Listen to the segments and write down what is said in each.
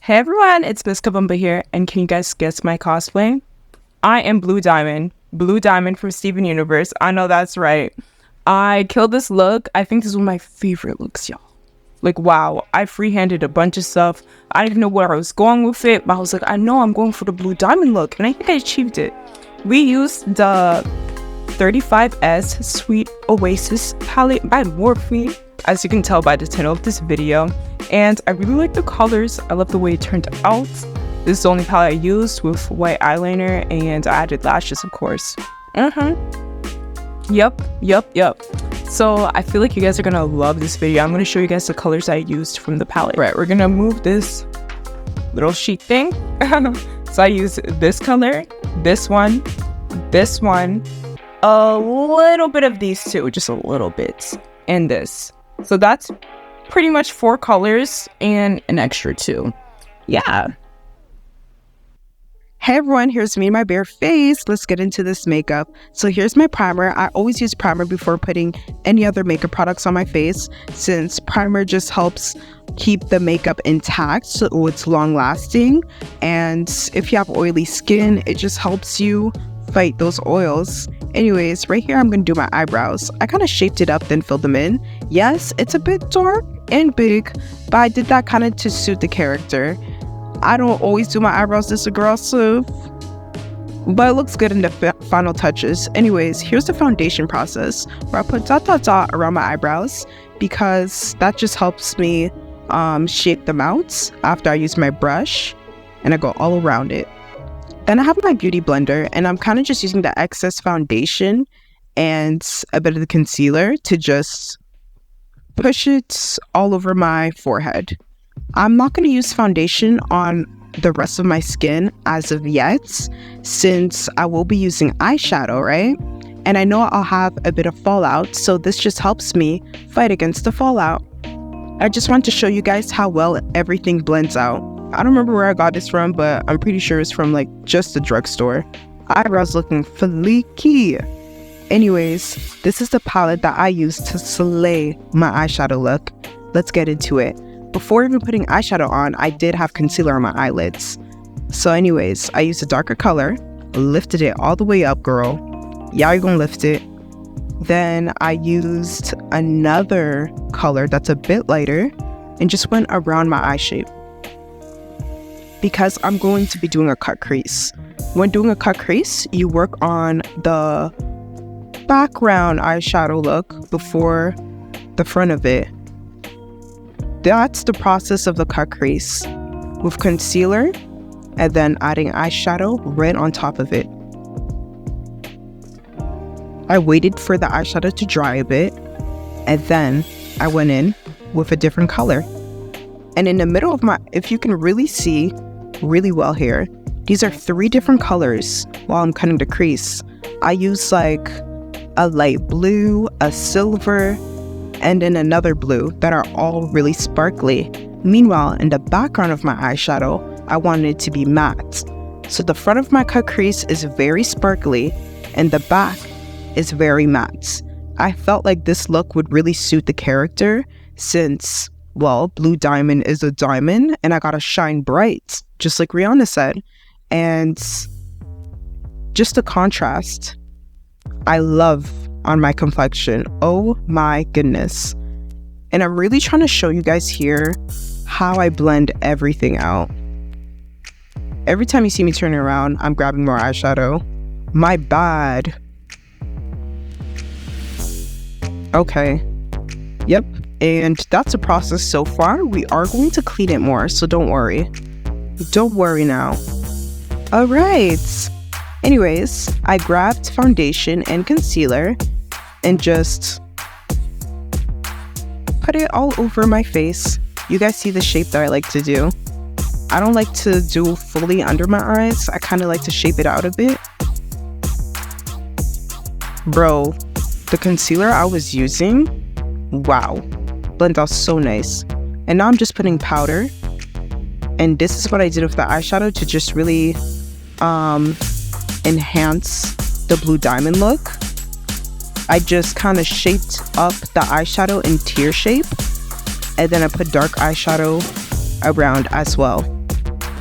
Hey everyone, it's Miss Kabumba here, and can you guys guess my cosplay? I am Blue Diamond from Steven Universe. I know that's right. I killed this look. I think this is one of my favorite looks, y'all. Like, wow, I freehanded a bunch of stuff. I didn't even know where I was going with it, but I was like, I know I'm going for the Blue Diamond look, and I think I achieved it. We used the 35S Sweet Oasis palette by Morphe, as you can tell by the title of this video. And I really like the colors. I love the way it turned out. This is the only palette I used with white eyeliner, and I added lashes, of course. Yup. So I feel like you guys are gonna love this video. I'm gonna show you guys the colors I used from the palette. Right, we're gonna move this little sheet thing. So I used this color, this one, a little bit of these two, just a little bit, and this. So that's pretty much 4 colors and an extra 2. Yeah. Hey everyone, here's me and my bare face. Let's get into this makeup. So here's my primer. I always use primer before putting any other makeup products on my face, since primer just helps keep the makeup intact so it's long lasting. And if you have oily skin, it just helps you fight those oils. Anyways, right here I'm gonna do my eyebrows. I kind of shaped it up then filled them in. Yes, it's a bit dark and big, but I did that kind of to suit the character. I don't always do my eyebrows this aggressive, but it looks good in the final touches. Anyways, here's the foundation process, where I put dot around my eyebrows, because that just helps me shape them out after I use my brush, and I go all around it. Then I have my beauty blender, and I'm kind of just using the excess foundation and a bit of the concealer to just push it all over my forehead. I'm not going to use foundation on the rest of my skin as of yet, since I will be using eyeshadow, right? And I know I'll have a bit of fallout, so this just helps me fight against the fallout. I just want to show you guys how well everything blends out. I don't remember where I got this from, but I'm pretty sure it's from like just the drugstore. Eyebrows looking fleeky. Anyways, this is the palette that I use to slay my eyeshadow look. Let's get into it. Before even putting eyeshadow on, I did have concealer on my eyelids. So anyways, I used a darker color, lifted it all the way up, girl. Yeah, you're gonna lift it. Then I used another color that's a bit lighter and just went around my eye shape, because I'm going to be doing a cut crease. When doing a cut crease, you work on the background eyeshadow look before the front of it. That's the process of the cut crease, with concealer and then adding eyeshadow right on top of it. I waited for the eyeshadow to dry a bit, and then I went in with a different color. And in the middle of my, if you can really see really well here, these are 3 different colors while I'm cutting the crease. I use like a light blue, a silver, and then another blue that are all really sparkly. Meanwhile, in the background of my eyeshadow, I wanted it to be matte. So the front of my cut crease is very sparkly and the back is very matte. I felt like this look would really suit the character, since, well, Blue Diamond is a diamond and I gotta shine bright, just like Rihanna said. And just the contrast, I love on my complexion. Oh my goodness. And I'm really trying to show you guys here how I blend everything out. Every time you see me turning around, I'm grabbing more eyeshadow. My bad. Okay. Yep. And that's a process so far. We are going to clean it more, so don't worry. Don't worry now. All right. Anyways, I grabbed foundation and concealer and just put it all over my face. You guys see the shape that I like to do. I don't like to do fully under my eyes. I kind of like to shape it out a bit. Bro, the concealer I was using, wow, blends out so nice. And now I'm just putting powder. And this is what I did with the eyeshadow to just really enhance the Blue Diamond look. I just kind of shaped up the eyeshadow in tear shape, and then I put dark eyeshadow around as well.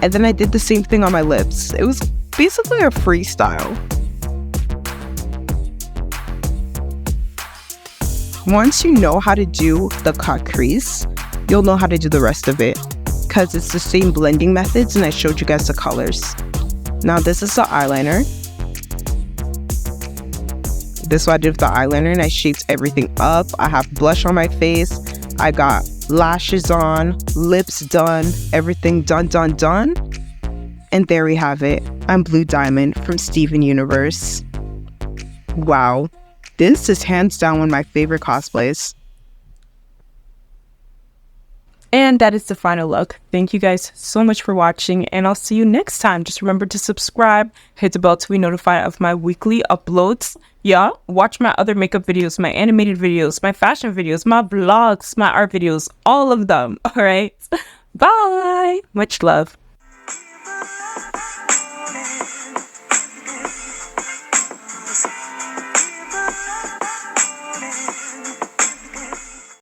And then I did the same thing on my lips. It was basically a freestyle. Once you know how to do the cut crease, you'll know how to do the rest of it, because it's the same blending methods and I showed you guys the colors. Now this is the eyeliner. This is what I did with the eyeliner, and I shaped everything up. I have blush on my face. I got lashes on, lips done, everything done. And there we have it. I'm Blue Diamond from Steven Universe. Wow. This is hands down one of my favorite cosplays. And that is the final look. Thank you guys so much for watching, and I'll see you next time. Just remember to subscribe, hit the bell to be notified of my weekly uploads. Yeah, watch my other makeup videos, my animated videos, my fashion videos, my vlogs, my art videos, all of them. All right. Bye. Much love.